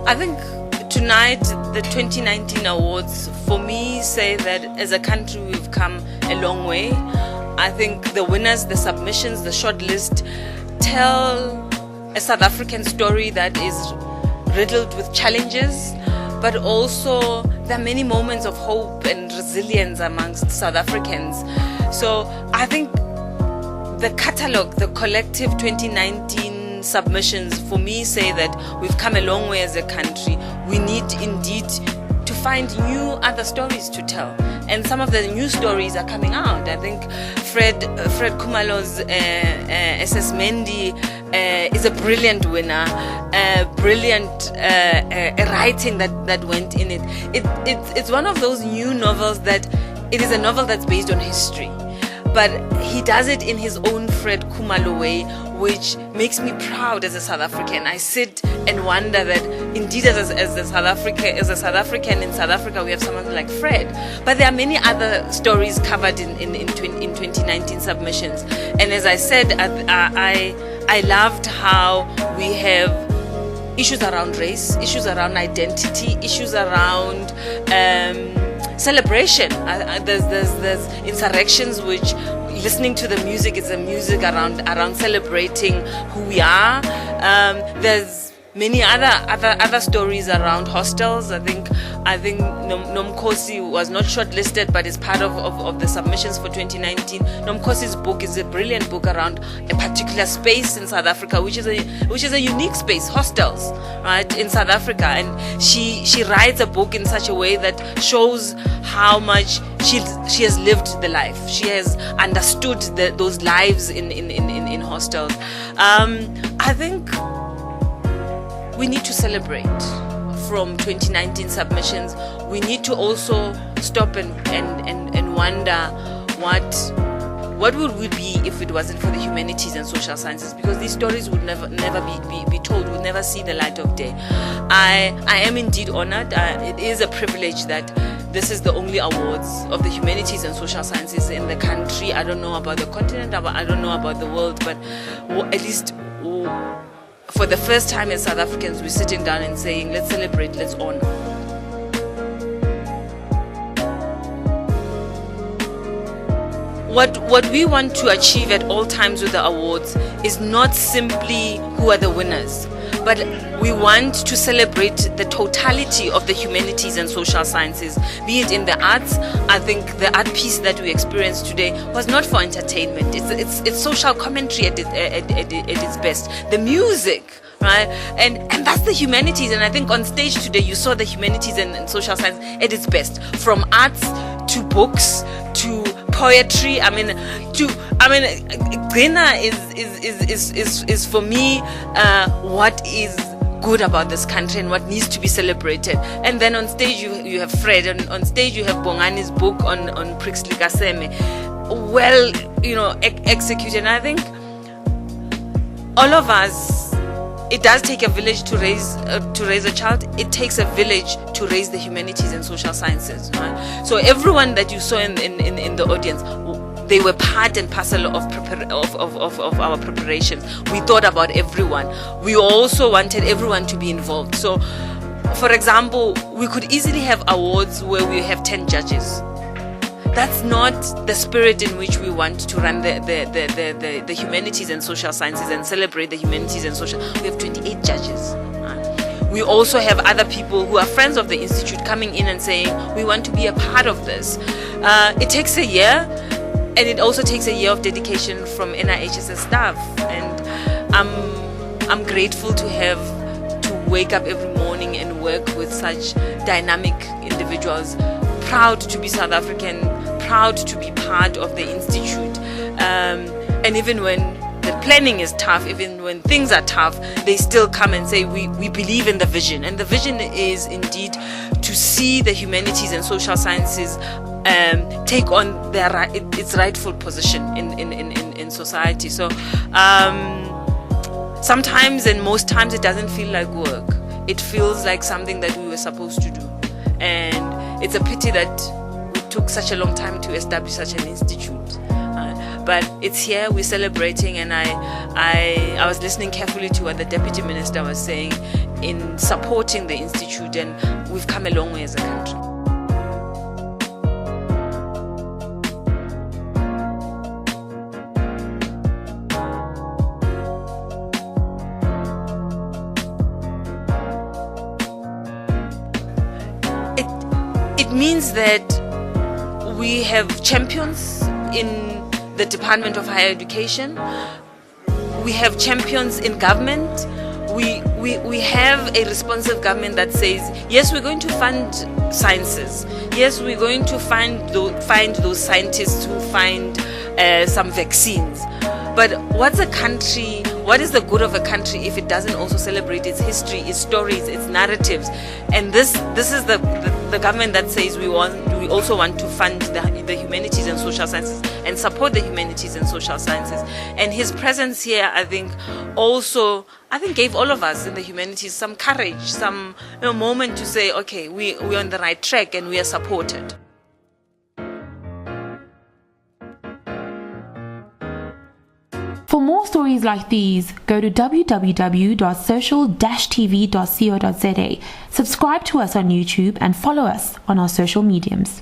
I think tonight, the 2019 awards, for me, say that as a country we've come a long way. I think the winners, the submissions, the shortlist tell a South African story that is riddled with challenges, but also there are many moments of hope and resilience amongst South Africans. So I think the catalogue, the collective 2019 submissions, for me, say that we've come a long way as a country. We need indeed to find new other stories to tell, and some of the new stories are coming out. I think Fred Khumalo's SS Mendy is a brilliant winner, brilliant writing that went in it. It's one of those new novels that it is a novel that's based on history, but he does it in his own Fred Khumalo way, which makes me proud as a South African. I sit and wonder that indeed as a South African in South Africa, we have someone like Fred. But there are many other stories covered in 2019 submissions. And as I said, I loved how we have issues around race, issues around identity, issues around celebration. There's insurrections, which listening to the music is a music around celebrating who we are. There's many other stories around hostels. I think Nomkhosi was not shortlisted, but is part of the submissions for 2019. Nomkhosi's book is a brilliant book around a particular space in South Africa, which is a unique space, hostels, right, in South Africa. And she writes a book in such a way that shows how much she has lived the life. She has understood those lives in hostels. I think we need to celebrate from 2019 submissions. We need to also stop and wonder what would we be if it wasn't for the humanities and social sciences, because these stories would never be told, would never see the light of day. I am indeed honored. It is a privilege that this is the only awards of the humanities and social sciences in the country. I don't know about the continent, I don't know about the world, but at least for the first time as South Africans, we're sitting down and saying, let's celebrate, let's honor. What we want to achieve at all times with the awards is not simply who are the winners, but we want to celebrate the totality of the humanities and social sciences, be it in the arts. I think the art piece that we experienced today was not for entertainment. It's social commentary at its best. The music, right? And that's the humanities. And I think on stage today you saw the humanities and social science at its best, from arts to books to poetry. Gqina is for me what is good about this country and what needs to be celebrated. And then on stage you have Fred, and on stage you have Bongani's book on Prixley Kaseme, well, executed. And I think all of us, it does take a village to raise a child. It takes a village to raise the humanities and social sciences, right? So everyone that you saw in the audience, they were part and parcel of our preparations. We thought about everyone. We also wanted everyone to be involved. So, for example, we could easily have awards where we have 10 judges. That's not the spirit in which we want to run the humanities and social sciences and celebrate the humanities and social. We have 28 judges. We also have other people who are friends of the institute coming in and saying, we want to be a part of this. It takes a year, and it also takes a year of dedication from NIHSS staff. And I'm grateful to wake up every morning and work with such dynamic individuals. Proud to be South African, proud to be part of the institute. And even when the planning is tough, even when things are tough, they still come and say, we believe in the vision. And the vision is indeed to see the humanities and social sciences take on its rightful position in society. So sometimes, and most times, it doesn't feel like work. It feels like something that we were supposed to do. And it's a pity that we took such a long time to establish such an institute. But it's here, we're celebrating, and I was listening carefully to what the Deputy Minister was saying. in supporting the institute, and we've come a long way as a country. It means that we have champions in the Department of Higher Education. We have champions in government. We have a responsive government that says, yes, we're going to fund sciences. Yes, we're going to find those scientists who find some vaccines. But what is the good of a country if it doesn't also celebrate its history, its stories, its narratives? And this is the government that says we also want to fund the humanities and social sciences and support the humanities and social sciences. And his presence here, I think gave all of us in the humanities some courage, some moment to say, okay, we're on the right track and we are supported. For more stories like these, go to www.social-tv.co.za, subscribe to us on YouTube, and follow us on our social mediums.